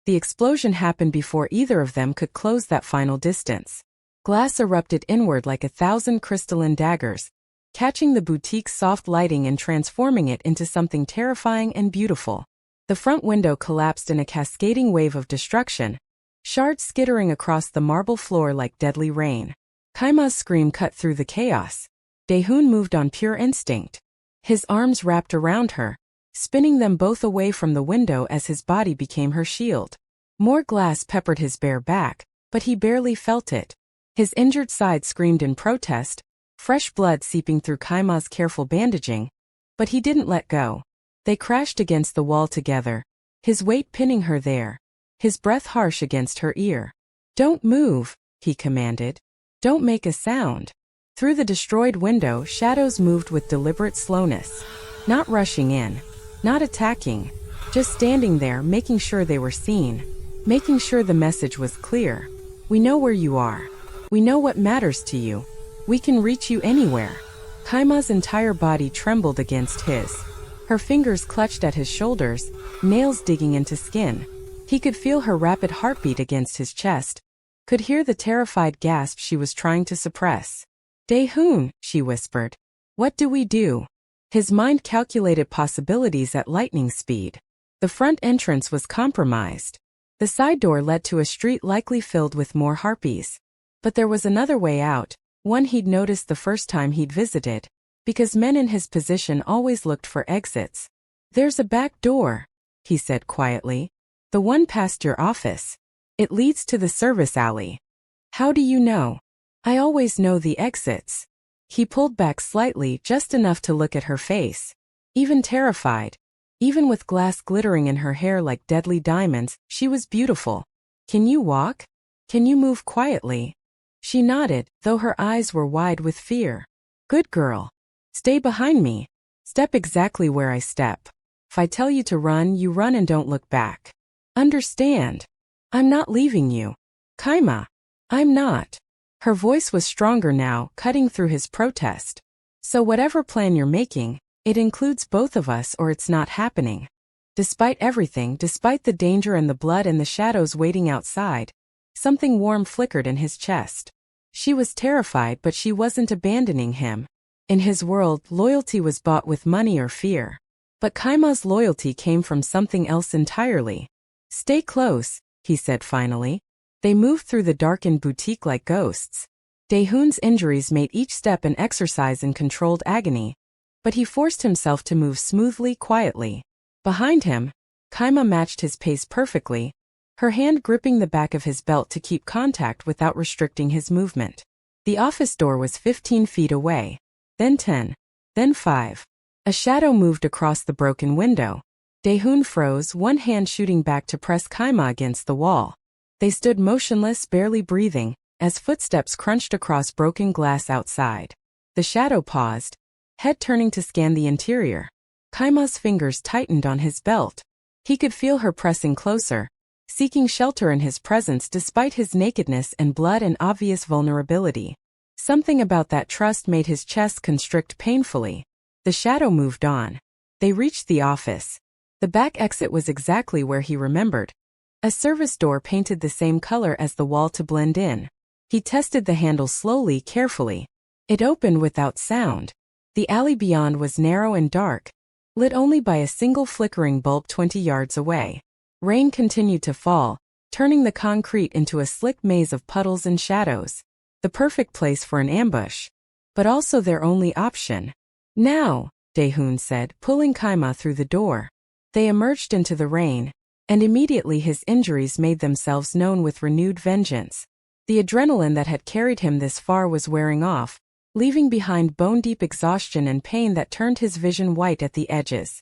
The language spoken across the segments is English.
The explosion happened before either of them could close that final distance. Glass erupted inward like 1,000 crystalline daggers, catching the boutique's soft lighting and transforming it into something terrifying and beautiful. The front window collapsed in a cascading wave of destruction, shards skittering across the marble floor like deadly rain. Kaima's scream cut through the chaos. Daehyun moved on pure instinct. His arms wrapped around her, spinning them both away from the window as his body became her shield. More glass peppered his bare back, but he barely felt it. His injured side screamed in protest, fresh blood seeping through Kaima's careful bandaging, but he didn't let go. They crashed against the wall together, his weight pinning her there, his breath harsh against her ear. "Don't move," he commanded. "Don't make a sound." Through the destroyed window, shadows moved with deliberate slowness, not rushing in, not attacking, just standing there, making sure they were seen, making sure the message was clear. "We know where you are. We know what matters to you. We can reach you anywhere." Kaima's entire body trembled against his. Her fingers clutched at his shoulders, nails digging into skin. He could feel her rapid heartbeat against his chest, could hear the terrified gasp she was trying to suppress. "Daehyun," she whispered. "What do we do?" His mind calculated possibilities at lightning speed. The front entrance was compromised. The side door led to a street likely filled with more harpies. But there was another way out, one he'd noticed the first time he'd visited, because men in his position always looked for exits. "There's a back door," he said quietly. "The one past your office. It leads to the service alley." "How do you know?" "I always know the exits." He pulled back slightly, just enough to look at her face. Even terrified, even with glass glittering in her hair like deadly diamonds, she was beautiful. "Can you walk? Can you move quietly?" She nodded, though her eyes were wide with fear. "Good girl. Stay behind me. Step exactly where I step. If I tell you to run, you run and don't look back. Understand? I'm not leaving you. Kaima. I'm not." Her voice was stronger now, cutting through his protest. "So whatever plan you're making, it includes both of us or it's not happening." Despite everything, despite the danger and the blood and the shadows waiting outside, something warm flickered in his chest. She was terrified, but she wasn't abandoning him. In his world, loyalty was bought with money or fear. But Kaima's loyalty came from something else entirely. "Stay close," he said finally. They moved through the darkened boutique like ghosts. Daehyun's injuries made each step an exercise in controlled agony, but he forced himself to move smoothly, quietly. Behind him, Kaima matched his pace perfectly, her hand gripping the back of his belt to keep contact without restricting his movement. The office door was 15 feet away, then 10, then 5. A shadow moved across the broken window. Daehyun froze, one hand shooting back to press Kaima against the wall. They stood motionless, barely breathing, as footsteps crunched across broken glass outside. The shadow paused, head turning to scan the interior. Kaima's fingers tightened on his belt. He could feel her pressing closer, seeking shelter in his presence despite his nakedness and blood and obvious vulnerability. Something about that trust made his chest constrict painfully. The shadow moved on. They reached the office. The back exit was exactly where he remembered. A service door painted the same color as the wall to blend in. He tested the handle slowly, carefully. It opened without sound. The alley beyond was narrow and dark, lit only by a single flickering bulb 20 yards away. Rain continued to fall, turning the concrete into a slick maze of puddles and shadows. The perfect place for an ambush, but also their only option. "Now," Daehyun said, pulling Kaima through the door. They emerged into the rain, and immediately his injuries made themselves known with renewed vengeance. The adrenaline that had carried him this far was wearing off, leaving behind bone-deep exhaustion and pain that turned his vision white at the edges.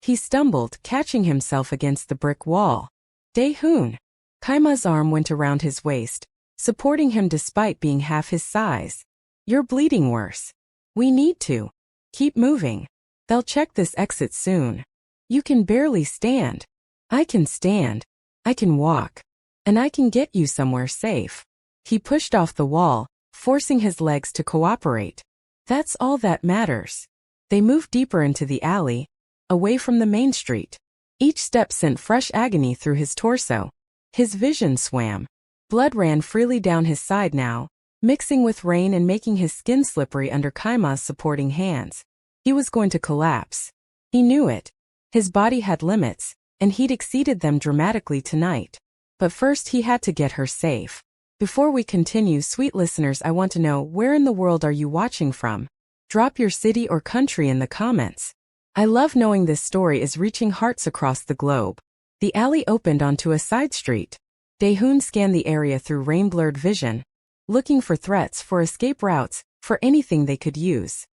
He stumbled, catching himself against the brick wall. "Daehyun." Kaima's arm went around his waist, supporting him despite being half his size. "You're bleeding worse. We need to. Keep moving. They'll check this exit soon. You can barely stand. I can stand. I can walk. And I can get you somewhere safe." He pushed off the wall, forcing his legs to cooperate. "That's all that matters." They moved deeper into the alley, away from the main street. Each step sent fresh agony through his torso. His vision swam. Blood ran freely down his side now, mixing with rain and making his skin slippery under Kaima's supporting hands. He was going to collapse. He knew it. His body had limits, and he'd exceeded them dramatically tonight. But first he had to get her safe. Before we continue, sweet listeners, I want to know, where in the world are you watching from? Drop your city or country in the comments. I love knowing this story is reaching hearts across the globe. The alley opened onto a side street. Daehyun scanned the area through rain-blurred vision, looking for threats, for escape routes, for anything they could use.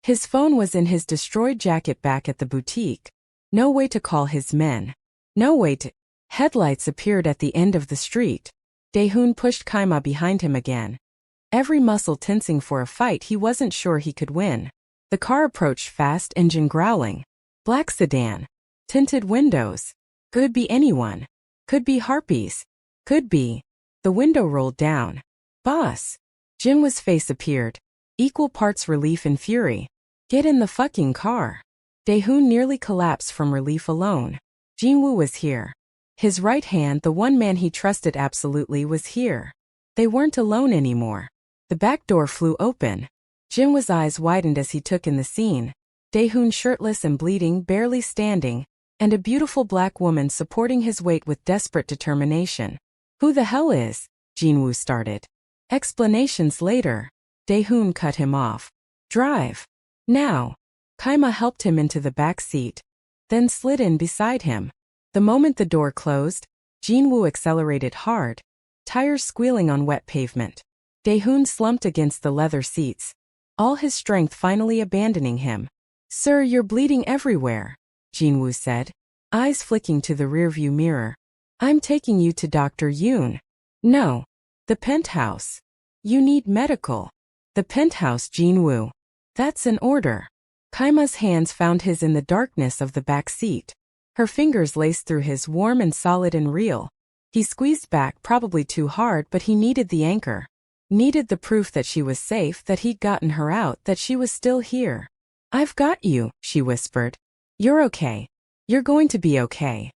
His phone was in his destroyed jacket back at the boutique. No way to call his men. No way to... Headlights appeared at the end of the street. Daehyun pushed Kaima behind him again. Every muscle tensing for a fight he wasn't sure he could win. The car approached fast, engine growling. Black sedan. Tinted windows. Could be anyone. Could be harpies. Could be. The window rolled down. Boss. Jinwoo's face appeared. Equal parts relief and fury. Get in the fucking car. Daehyun nearly collapsed from relief alone. Jinwoo was here. His right hand, the one man he trusted absolutely, was here. They weren't alone anymore. The back door flew open. Jinwoo's eyes widened as he took in the scene. Daehyun shirtless and bleeding, barely standing, and a beautiful black woman supporting his weight with desperate determination. Who the hell is? Jinwoo started. Explanations later. Daehyun cut him off. Drive. Now. Kaima helped him into the back seat, then slid in beside him. The moment the door closed, Jinwoo accelerated hard, tires squealing on wet pavement. Daehyun slumped against the leather seats, all his strength finally abandoning him. Sir, you're bleeding everywhere, Jinwoo said, eyes flicking to the rearview mirror. I'm taking you to Dr. Yoon. No. The penthouse. You need medical. The penthouse, Jinwoo. That's an order. Kaima's hands found his in the darkness of the back seat. Her fingers laced through his, warm and solid and real. He squeezed back, probably too hard, but he needed the anchor. Needed the proof that she was safe, that he'd gotten her out, that she was still here. I've got you, she whispered. You're okay. You're going to be okay.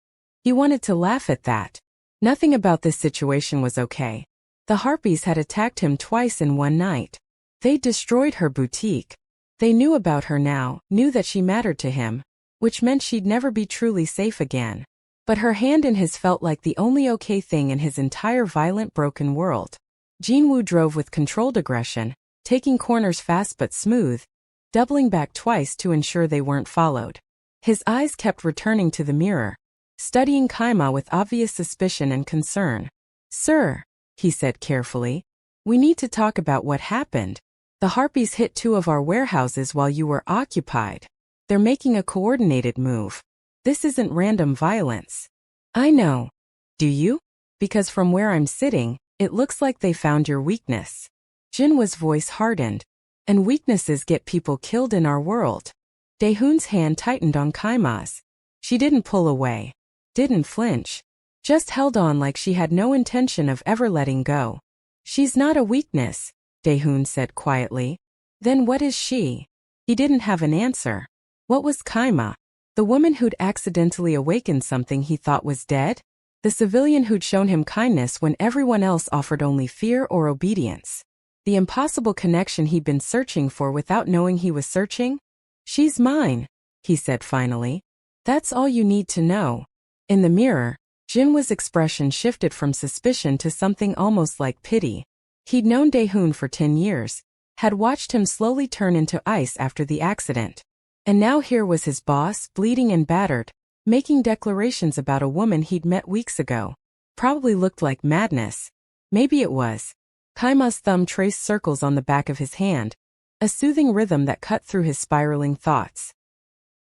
He wanted to laugh at that. Nothing about this situation was okay. The harpies had attacked him twice in one night. They'd destroyed her boutique. They knew about her now, knew that she mattered to him, which meant she'd never be truly safe again. But her hand in his felt like the only okay thing in his entire violent, broken world. Jinwoo drove with controlled aggression, taking corners fast but smooth, doubling back twice to ensure they weren't followed. His eyes kept returning to the mirror, studying Kaima with obvious suspicion and concern. Sir, he said carefully, we need to talk about what happened. The harpies hit 2 of our warehouses while you were occupied. They're making a coordinated move. This isn't random violence. I know. Do you? Because from where I'm sitting, it looks like they found your weakness. Jinwoo's voice hardened. And weaknesses get people killed in our world. Daehyun's hand tightened on Kaima's. She didn't pull away. Didn't flinch. Just held on like she had no intention of ever letting go. She's not a weakness, Daehyun said quietly. Then what is she? He didn't have an answer. What was Kaima? The woman who'd accidentally awakened something he thought was dead? The civilian who'd shown him kindness when everyone else offered only fear or obedience? The impossible connection he'd been searching for without knowing he was searching? She's mine, he said finally. That's all you need to know. In the mirror, Jinwoo's expression shifted from suspicion to something almost like pity. He'd known Daehyun for 10 years, had watched him slowly turn into ice after the accident. And now here was his boss, bleeding and battered, making declarations about a woman he'd met weeks ago. Probably looked like madness. Maybe it was. Kaima's thumb traced circles on the back of his hand, a soothing rhythm that cut through his spiraling thoughts.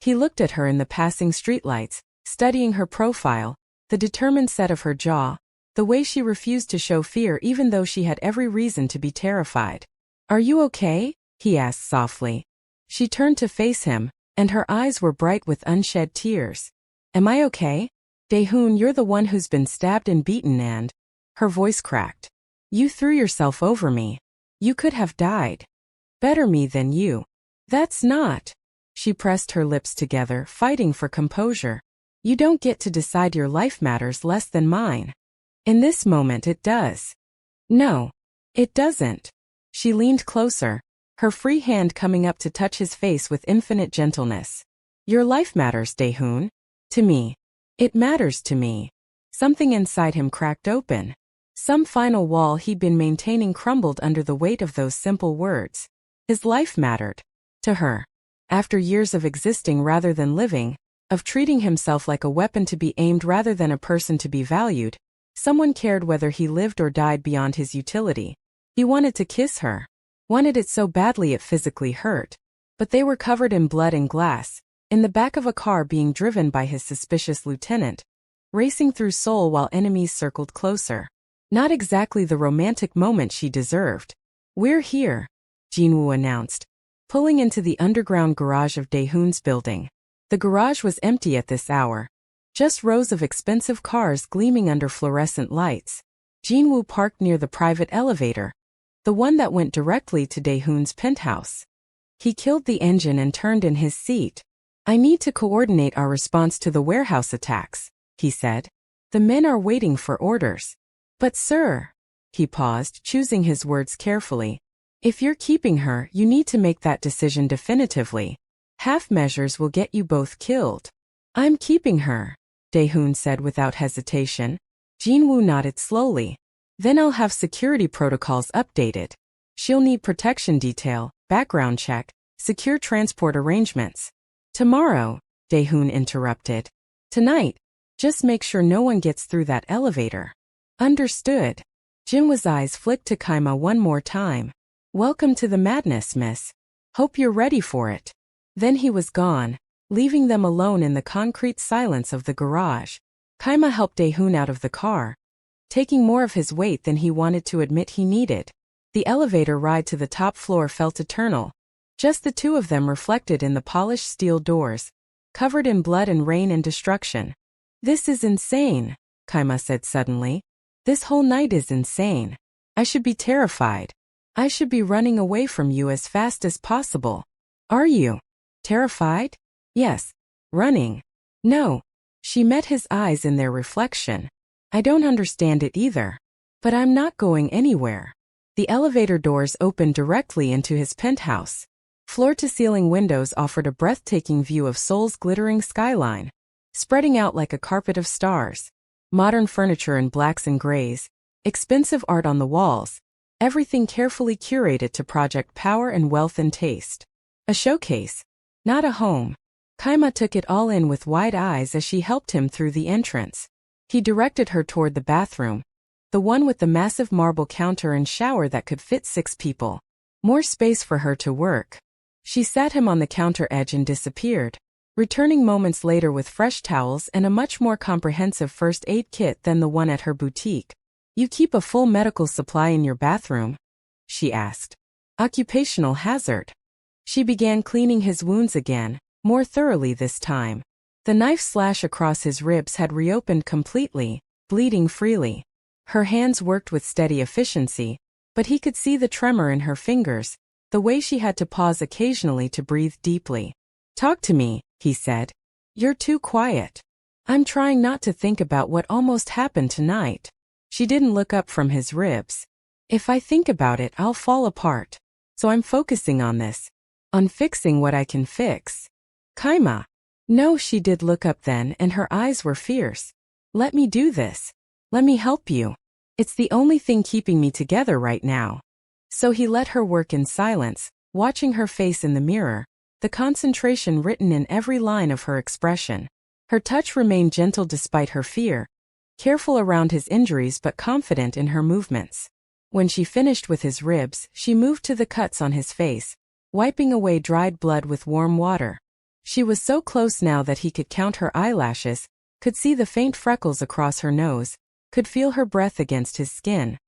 He looked at her in the passing streetlights, studying her profile, the determined set of her jaw, the way she refused to show fear even though she had every reason to be terrified. Are you okay? He asked softly. She turned to face him, and her eyes were bright with unshed tears. Am I okay? Daehyun, you're the one who's been stabbed and beaten and... Her voice cracked. You threw yourself over me. You could have died. Better me than you. That's not... She pressed her lips together, fighting for composure. You don't get to decide your life matters less than mine. In this moment it does. No, it doesn't. She leaned closer, her free hand coming up to touch his face with infinite gentleness. Your life matters, Daehyun. To me. It matters to me. Something inside him cracked open. Some final wall he'd been maintaining crumbled under the weight of those simple words. His life mattered. To her. After years of existing rather than living, of treating himself like a weapon to be aimed rather than a person to be valued, someone cared whether he lived or died beyond his utility. He wanted to kiss her. Wanted it so badly it physically hurt. But they were covered in blood and glass, in the back of a car being driven by his suspicious lieutenant, racing through Seoul while enemies circled closer. Not exactly the romantic moment she deserved. We're here, Jinwoo announced, pulling into the underground garage of Daehyun's building. The garage was empty at this hour. Just rows of expensive cars gleaming under fluorescent lights. Jinwoo parked near the private elevator, the one that went directly to Daehyun's penthouse. He killed the engine and turned in his seat. I need to coordinate our response to the warehouse attacks, he said. The men are waiting for orders. But sir, he paused, choosing his words carefully. If you're keeping her, you need to make that decision definitively. Half measures will get you both killed. I'm keeping her, Daehyun said without hesitation. Jinwoo nodded slowly. Then I'll have security protocols updated. She'll need protection detail, background check, secure transport arrangements. Tomorrow, Daehyun interrupted. Tonight, just make sure no one gets through that elevator. Understood. Jinwoo's eyes flicked to Kaima one more time. Welcome to the madness, miss. Hope you're ready for it. Then he was gone, leaving them alone in the concrete silence of the garage. Kaima helped Daehyun out of the car, taking more of his weight than he wanted to admit he needed. The elevator ride to the top floor felt eternal. Just the two of them reflected in the polished steel doors, covered in blood and rain and destruction. This is insane, Kaima said suddenly. This whole night is insane. I should be terrified. I should be running away from you as fast as possible. Are you? Terrified? Yes. Running? No. She met his eyes in their reflection. I don't understand it either. But I'm not going anywhere. The elevator doors opened directly into his penthouse. Floor-to-ceiling windows offered a breathtaking view of Seoul's glittering skyline, spreading out like a carpet of stars. Modern furniture in blacks and grays, expensive art on the walls, everything carefully curated to project power and wealth and taste. A showcase, not a home. Kaima took it all in with wide eyes as she helped him through the entrance. He directed her toward the bathroom, the one with the massive marble counter and shower that could fit 6 people. More space for her to work. She sat him on the counter edge and disappeared, returning moments later with fresh towels and a much more comprehensive first aid kit than the one at her boutique. You keep a full medical supply in your bathroom? She asked. Occupational hazard. She began cleaning his wounds again, more thoroughly this time. The knife slash across his ribs had reopened completely, bleeding freely. Her hands worked with steady efficiency, but he could see the tremor in her fingers, the way she had to pause occasionally to breathe deeply. Talk to me, he said. You're too quiet. I'm trying not to think about what almost happened tonight. She didn't look up from his ribs. If I think about it, I'll fall apart. So I'm focusing on this. On fixing what I can fix. Kaima. No, she did look up then, and her eyes were fierce. Let me do this. Let me help you. It's the only thing keeping me together right now. So he let her work in silence, watching her face in the mirror, the concentration written in every line of her expression. Her touch remained gentle despite her fear, careful around his injuries but confident in her movements. When she finished with his ribs, she moved to the cuts on his face, wiping away dried blood with warm water. She was so close now that he could count her eyelashes, could see the faint freckles across her nose, could feel her breath against his skin.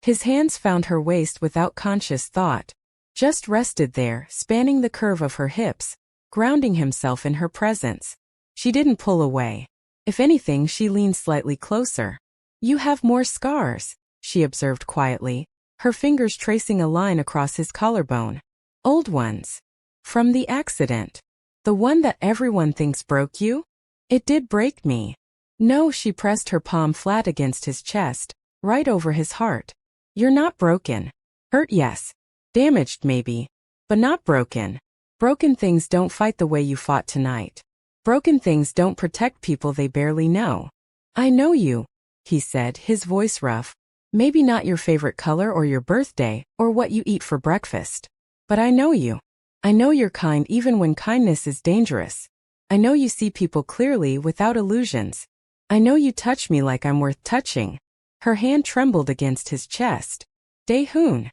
His hands found her waist without conscious thought, just rested there, spanning the curve of her hips, grounding himself in her presence. She didn't pull away. If anything, she leaned slightly closer. You have more scars, she observed quietly, her fingers tracing a line across his collarbone. Old ones. From the accident. The one that everyone thinks broke you? It did break me. No, she pressed her palm flat against his chest, right over his heart. You're not broken. Hurt, yes. Damaged, maybe. But not broken. Broken things don't fight the way you fought tonight. Broken things don't protect people they barely know. I know you, he said, his voice rough. Maybe not your favorite color or your birthday, or what you eat for breakfast. But I know you. I know you're kind even when kindness is dangerous. I know you see people clearly without illusions. I know you touch me like I'm worth touching. Her hand trembled against his chest. Daehyun.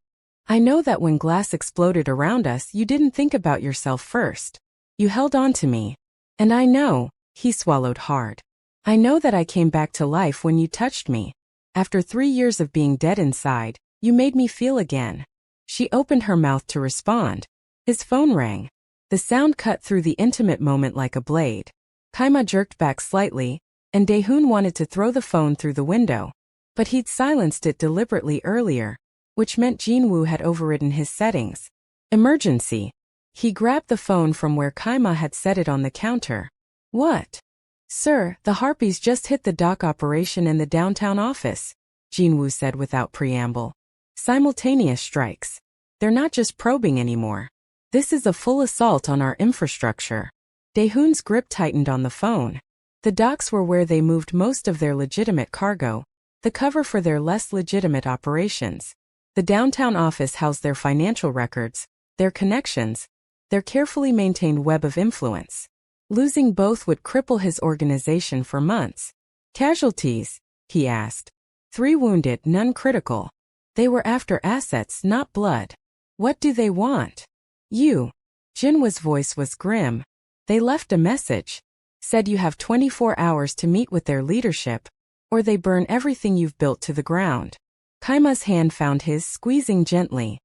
I know that when glass exploded around us you didn't think about yourself first. You held on to me. And I know, he swallowed hard. I know that I came back to life when you touched me. After 3 years of being dead inside, you made me feel again. She opened her mouth to respond. His phone rang. The sound cut through the intimate moment like a blade. Kaima jerked back slightly, and Daehyun wanted to throw the phone through the window. But he'd silenced it deliberately earlier, which meant Jinwoo had overridden his settings. Emergency. He grabbed the phone from where Kaima had set it on the counter. What? Sir, the Harpies just hit the dock operation in the downtown office, Jinwoo said without preamble. Simultaneous strikes. They're not just probing anymore. This is a full assault on our infrastructure. Daehyun's grip tightened on the phone. The docks were where they moved most of their legitimate cargo, the cover for their less legitimate operations. The downtown office housed their financial records, their connections, their carefully maintained web of influence. Losing both would cripple his organization for months. Casualties? He asked. 3 wounded, none critical. They were after assets, not blood. What do they want? You. Jinwoo's voice was grim. They left a message. Said you have 24 hours to meet with their leadership, or they burn everything you've built to the ground. Kaima's hand found his, squeezing gently.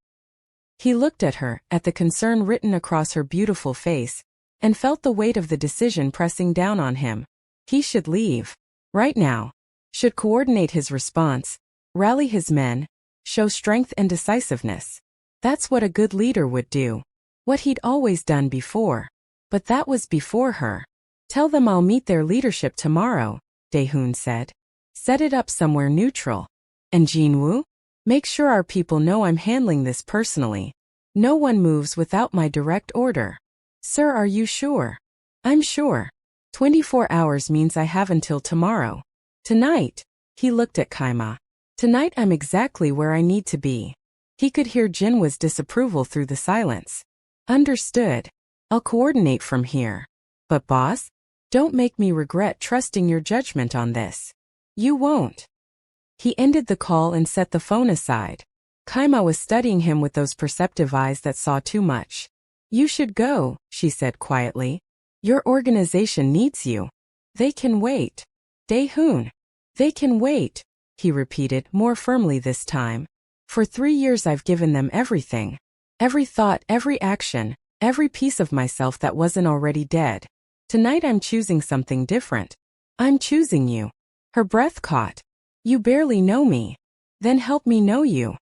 He looked at her, at the concern written across her beautiful face, and felt the weight of the decision pressing down on him. He should leave. Right now. Should coordinate his response, rally his men, show strength and decisiveness. That's what a good leader would do. What he'd always done before. But that was before her. Tell them I'll meet their leadership tomorrow, Daehyun said. Set it up somewhere neutral. And Jinwoo? Make sure our people know I'm handling this personally. No one moves without my direct order. Sir, are you sure? I'm sure. 24 hours means I have until tomorrow. Tonight, he looked at Kaima. Tonight I'm exactly where I need to be. He could hear Jinwoo's disapproval through the silence. Understood. I'll coordinate from here. But boss, don't make me regret trusting your judgment on this. You won't. He ended the call and set the phone aside. Kaima was studying him with those perceptive eyes that saw too much. You should go, she said quietly. Your organization needs you. They can wait. Daehyun. They can wait, he repeated more firmly this time. For 3 years I've given them everything. Every thought, every action, every piece of myself that wasn't already dead. Tonight I'm choosing something different. I'm choosing you. Her breath caught. You barely know me. Then help me know you.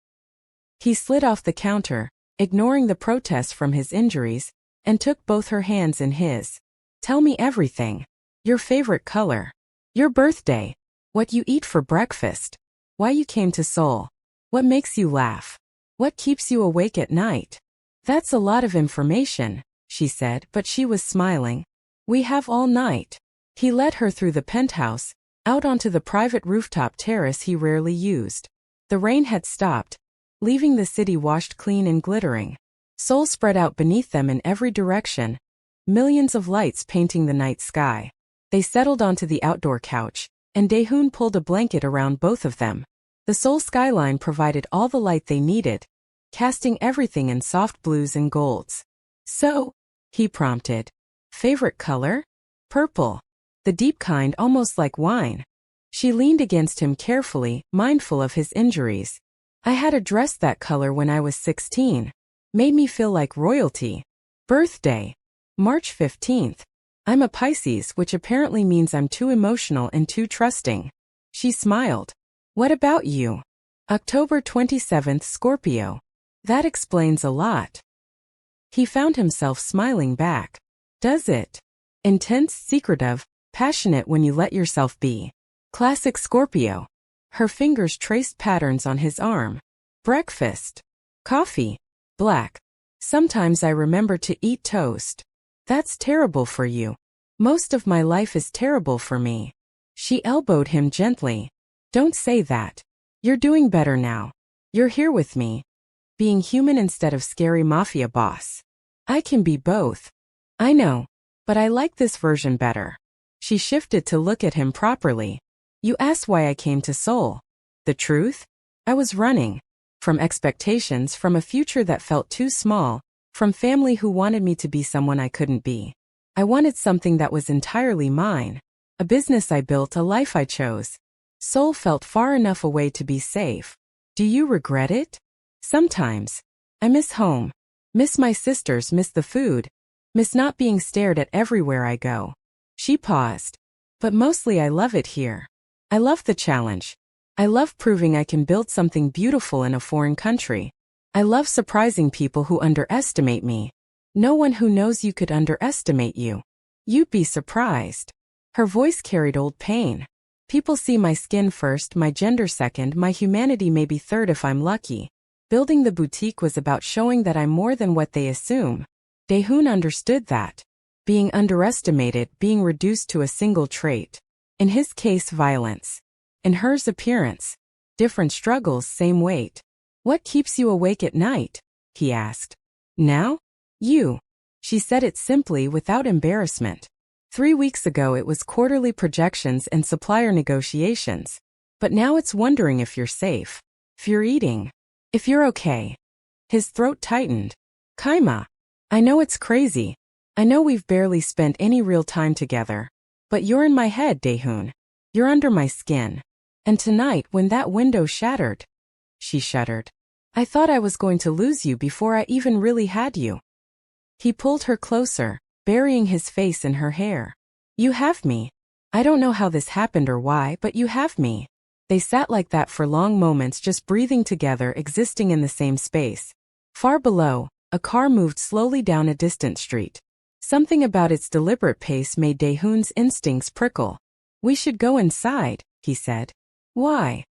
He slid off the counter, ignoring the protests from his injuries, and took both her hands in his. Tell me everything. Your favorite color. Your birthday. What you eat for breakfast. Why you came to Seoul. What makes you laugh. What keeps you awake at night. That's a lot of information, she said, but she was smiling. We have all night. He led her through the penthouse, out onto the private rooftop terrace he rarely used. The rain had stopped, leaving the city washed clean and glittering. Seoul spread out beneath them in every direction, millions of lights painting the night sky. They settled onto the outdoor couch, and Daehyun pulled a blanket around both of them. The Seoul skyline provided all the light they needed, casting everything in soft blues and golds. So, he prompted. Favorite color? Purple. The deep kind, almost like wine. She leaned against him carefully, mindful of his injuries. I had a dress that color when I was 16. Made me feel like royalty. Birthday. March 15th. I'm a Pisces, which apparently means I'm too emotional and too trusting. She smiled. What about you? October 27th, Scorpio. That explains a lot. He found himself smiling back. Does it? Intense, secretive, Passionate when you let yourself be. Classic Scorpio. Her fingers traced patterns on his arm. Breakfast. Coffee. Black. Sometimes I remember to eat toast. That's terrible for you. Most of my life is terrible for me. She elbowed him gently. Don't say that. You're doing better now. You're here with me. Being human instead of scary mafia boss. I can be both. I know, but I like this version better. She shifted to look at him properly. You asked why I came to Seoul. The truth? I was running. From expectations, from a future that felt too small, from family who wanted me to be someone I couldn't be. I wanted something that was entirely mine. A business I built, a life I chose. Seoul felt far enough away to be safe. Do you regret it? Sometimes. I miss home. Miss my sisters, miss the food. Miss not being stared at everywhere I go. She paused. But mostly I love it here. I love the challenge. I love proving I can build something beautiful in a foreign country. I love surprising people who underestimate me. No one who knows you could underestimate you. You'd be surprised. Her voice carried old pain. People see my skin first, my gender second, my humanity maybe third if I'm lucky. Building the boutique was about showing that I'm more than what they assume. Daehyun understood that. Being underestimated, being reduced to a single trait. In his case, violence. In hers, appearance. Different struggles, same weight. What keeps you awake at night? He asked. Now? You. She said it simply, without embarrassment. 3 weeks ago it was quarterly projections and supplier negotiations. But now it's wondering if you're safe. If you're eating. If you're okay. His throat tightened. Kaima. I know it's crazy. I know we've barely spent any real time together. But you're in my head, Daehyun. You're under my skin. And tonight, when that window shattered. She shuddered. I thought I was going to lose you before I even really had you. He pulled her closer, burying his face in her hair. You have me. I don't know how this happened or why, but you have me. They sat like that for long moments, just breathing together, existing in the same space. Far below, a car moved slowly down a distant street. Something about its deliberate pace made Daehyun's instincts prickle. We should go inside, he said. Why?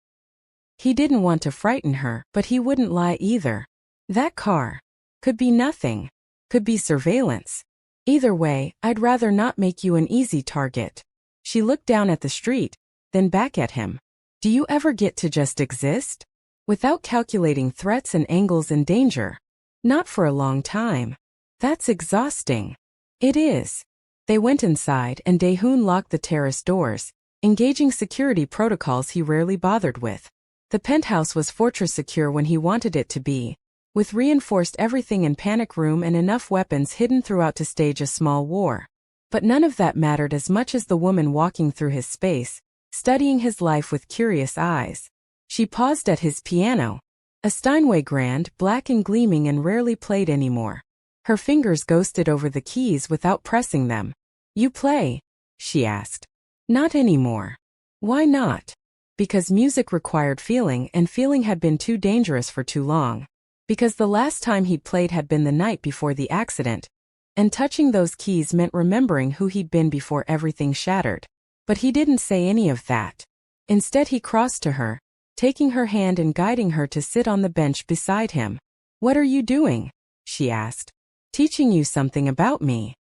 He didn't want to frighten her, but he wouldn't lie either. That car. Could be nothing. Could be surveillance. Either way, I'd rather not make you an easy target. She looked down at the street, then back at him. Do you ever get to just exist? Without calculating threats and angles and danger? Not for a long time. That's exhausting. It is. They went inside and Daehyun locked the terrace doors, engaging security protocols he rarely bothered with. The penthouse was fortress secure when he wanted it to be, with reinforced everything in panic room and enough weapons hidden throughout to stage a small war. But none of that mattered as much as the woman walking through his space, studying his life with curious eyes. She paused at his piano. A Steinway grand, black and gleaming and rarely played anymore. Her fingers ghosted over the keys without pressing them. You play? She asked. Not anymore. Why not? Because music required feeling and feeling had been too dangerous for too long. Because the last time he'd played had been the night before the accident. And touching those keys meant remembering who he'd been before everything shattered. But he didn't say any of that. Instead he crossed to her, taking her hand and guiding her to sit on the bench beside him. What are you doing? She asked. Teaching you something about me.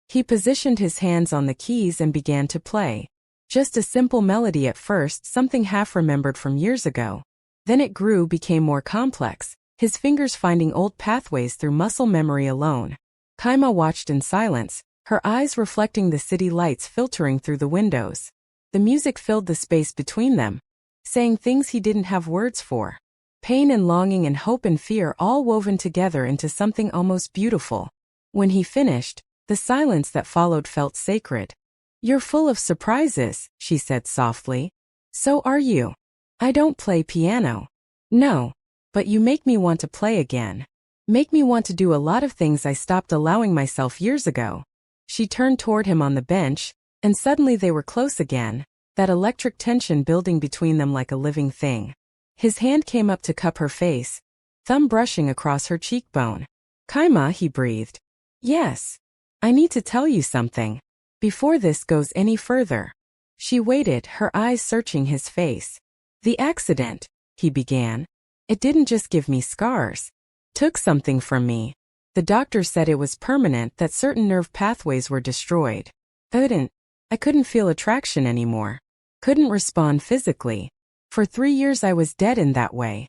He positioned his hands on the keys and began to play. Just a simple melody at first, something half remembered from years ago. Then it grew, became more complex, his fingers finding old pathways through muscle memory alone. Kaima watched in silence, her eyes reflecting the city lights filtering through the windows. The music filled the space between them, saying things he didn't have words for. Pain and longing and hope and fear all woven together into something almost beautiful. When he finished, the silence that followed felt sacred. You're full of surprises, she said softly. So are you. I don't play piano. No. But you make me want to play again. Make me want to do a lot of things I stopped allowing myself years ago. She turned toward him on the bench, and suddenly they were close again, that electric tension building between them like a living thing. His hand came up to cup her face, thumb brushing across her cheekbone. Kaima, he breathed. Yes. I need to tell you something. Before this goes any further. She waited, her eyes searching his face. The accident, he began. It didn't just give me scars. Took something from me. The doctor said it was permanent, that certain nerve pathways were destroyed. I couldn't feel attraction anymore. Couldn't respond physically. For 3 years I was dead in that way.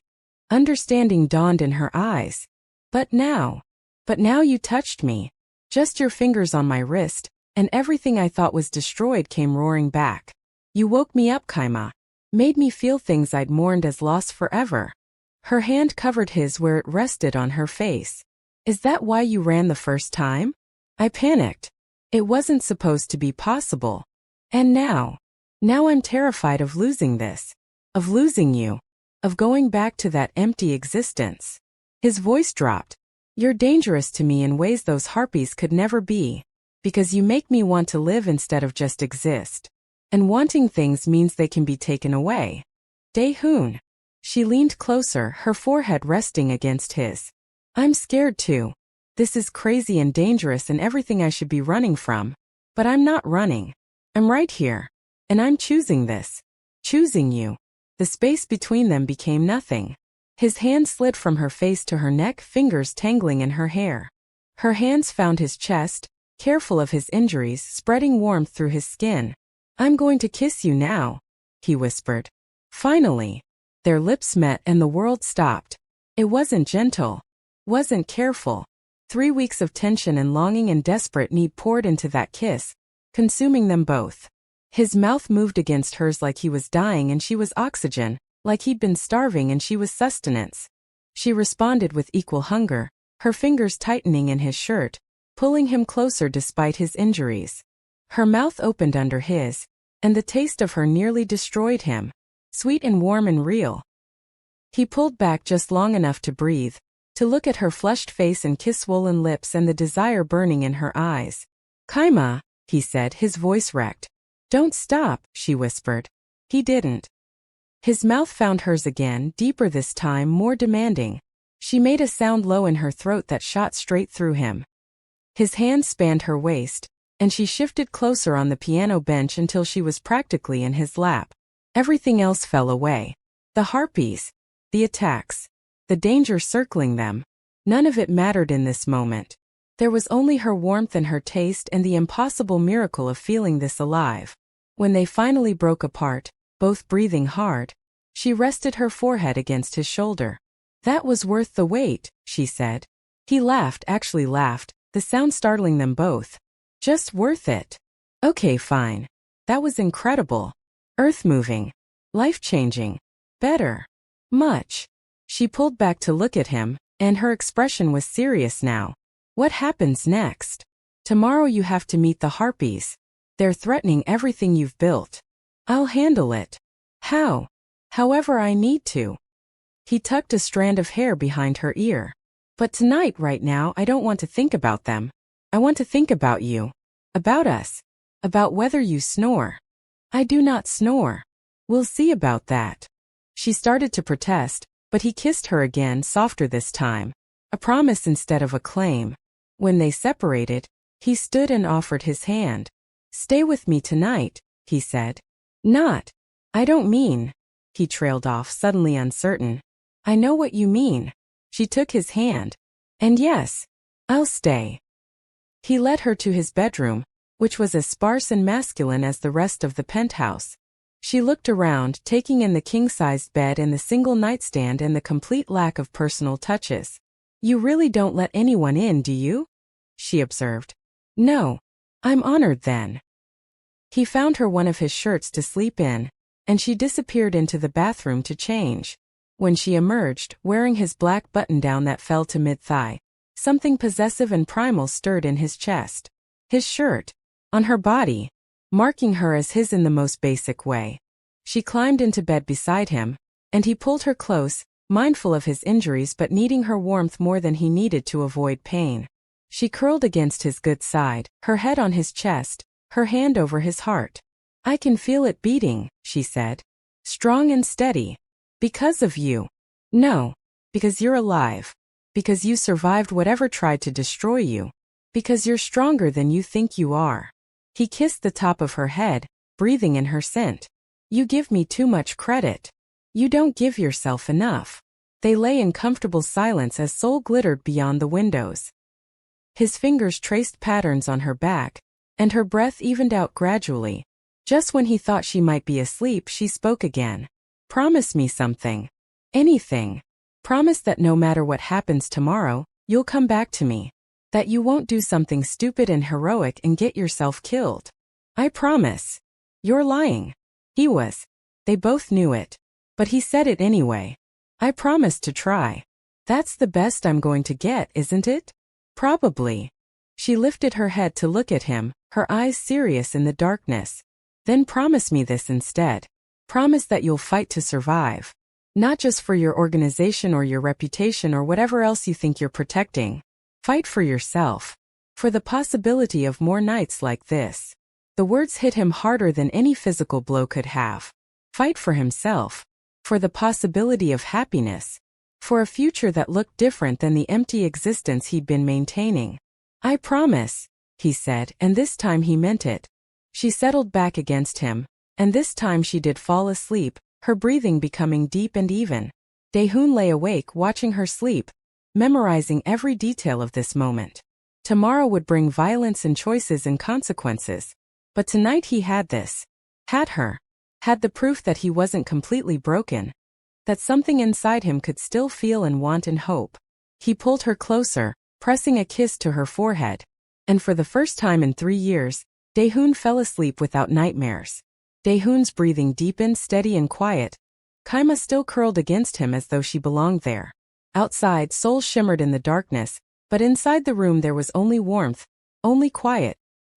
Understanding dawned in her eyes. But now you touched me. Just your fingers on my wrist, and everything I thought was destroyed came roaring back. You woke me up, Kaima. Made me feel things I'd mourned as lost forever. Her hand covered his where it rested on her face. Is that why you ran the first time? I panicked. It wasn't supposed to be possible. And now I'm terrified of losing this. Of losing you. Of going back to that empty existence. His voice dropped. You're dangerous to me in ways those harpies could never be. Because you make me want to live instead of just exist. And wanting things means they can be taken away. Daehyun. She leaned closer, her forehead resting against his. I'm scared too. This is crazy and dangerous and everything I should be running from. But I'm not running. I'm right here. And I'm choosing this. Choosing you. The space between them became nothing. His hand slid from her face to her neck, fingers tangling in her hair. Her hands found his chest, careful of his injuries, spreading warmth through his skin. I'm going to kiss you now, he whispered. Finally. Their lips met and the world stopped. It wasn't gentle. Wasn't careful. 3 weeks of tension and longing and desperate need poured into that kiss, consuming them both. His mouth moved against hers like he was dying and she was oxygen, like he'd been starving and she was sustenance. She responded with equal hunger, her fingers tightening in his shirt, pulling him closer despite his injuries. Her mouth opened under his, and the taste of her nearly destroyed him. Sweet and warm and real. He pulled back just long enough to breathe, to look at her flushed face and kiss swollen lips and the desire burning in her eyes. Kaima, he said, his voice wrecked. Don't stop, she whispered. He didn't. His mouth found hers again, deeper this time, more demanding. She made a sound low in her throat that shot straight through him. His hand spanned her waist, and she shifted closer on the piano bench until she was practically in his lap. Everything else fell away. The harpies. The attacks. The danger circling them. None of it mattered in this moment. There was only her warmth and her taste and the impossible miracle of feeling this alive. When they finally broke apart, both breathing hard, she rested her forehead against his shoulder. That was worth the wait, she said. He laughed, actually laughed, the sound startling them both. Just worth it. Okay, fine. That was incredible. Earth-moving. Life-changing. Better. Much. She pulled back to look at him, and her expression was serious now. What happens next? Tomorrow you have to meet the harpies. They're threatening everything you've built. I'll handle it. How? However I need to. He tucked a strand of hair behind her ear. But tonight, right now, I don't want to think about them. I want to think about you. About us. About whether you snore. I do not snore. We'll see about that. She started to protest, but he kissed her again, softer this time. A promise instead of a claim. When they separated, he stood and offered his hand. Stay with me tonight, he said. Not. I don't mean. He trailed off, suddenly uncertain. I know what you mean. She took his hand. And yes, I'll stay. He led her to his bedroom, which was as sparse and masculine as the rest of the penthouse. She looked around, taking in the king-sized bed and the single nightstand and the complete lack of personal touches. You really don't let anyone in, do you? She observed. No. I'm honored then. He found her one of his shirts to sleep in, and she disappeared into the bathroom to change. When she emerged, wearing his black button-down that fell to mid-thigh, something possessive and primal stirred in his chest. His shirt. On her body. Marking her as his in the most basic way. She climbed into bed beside him, and he pulled her close, mindful of his injuries but needing her warmth more than he needed to avoid pain. She curled against his good side, her head on his chest, her hand over his heart. I can feel it beating, she said. Strong and steady. Because of you. No. Because you're alive. Because you survived whatever tried to destroy you. Because you're stronger than you think you are. He kissed the top of her head, breathing in her scent. You give me too much credit. You don't give yourself enough. They lay in comfortable silence as Seoul glittered beyond the windows. His fingers traced patterns on her back, and her breath evened out gradually. Just when he thought she might be asleep, she spoke again. Promise me something. Anything. Promise that no matter what happens tomorrow, you'll come back to me. That you won't do something stupid and heroic and get yourself killed. I promise. You're lying. He was. They both knew it. But he said it anyway. I promise to try. That's the best I'm going to get, isn't it? Probably. She lifted her head to look at him, her eyes serious in the darkness. Then promise me this instead. Promise that you'll fight to survive. Not just for your organization or your reputation or whatever else you think you're protecting. Fight for yourself. For the possibility of more nights like this. The words hit him harder than any physical blow could have. Fight for himself. For the possibility of happiness. For a future that looked different than the empty existence he'd been maintaining. I promise, he said, and this time he meant it. She settled back against him, and this time she did fall asleep, her breathing becoming deep and even. Daehyun lay awake watching her sleep, memorizing every detail of this moment. Tomorrow would bring violence and choices and consequences. But tonight he had this. Had her. Had the proof that he wasn't completely broken. That something inside him could still feel and want and hope. He pulled her closer, pressing a kiss to her forehead. And for the first time in 3 years, Daehyun fell asleep without nightmares. Daehyun's breathing deepened, steady and quiet. Kaima still curled against him as though she belonged there. Outside, Seoul shimmered in the darkness, but inside the room there was only warmth, only quiet,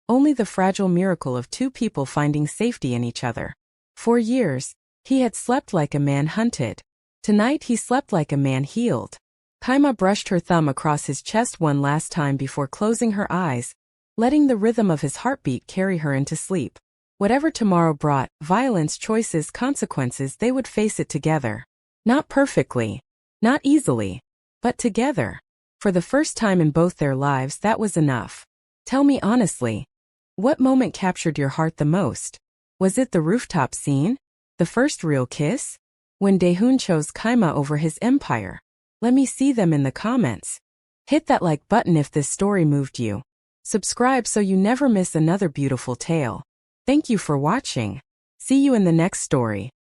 only the fragile miracle of two people finding safety in each other. For years, he had slept like a man hunted. Tonight he slept like a man healed. Kaima brushed her thumb across his chest one last time before closing her eyes, letting the rhythm of his heartbeat carry her into sleep. Whatever tomorrow brought, violence, choices, consequences, they would face it together. Not perfectly. Not easily. But together. For the first time in both their lives, that was enough. Tell me honestly. What moment captured your heart the most? Was it the rooftop scene? The first real kiss? When Daehyun chose Kaima over his empire? Let me see them in the comments. Hit that like button if this story moved you. Subscribe so you never miss another beautiful tale. Thank you for watching. See you in the next story.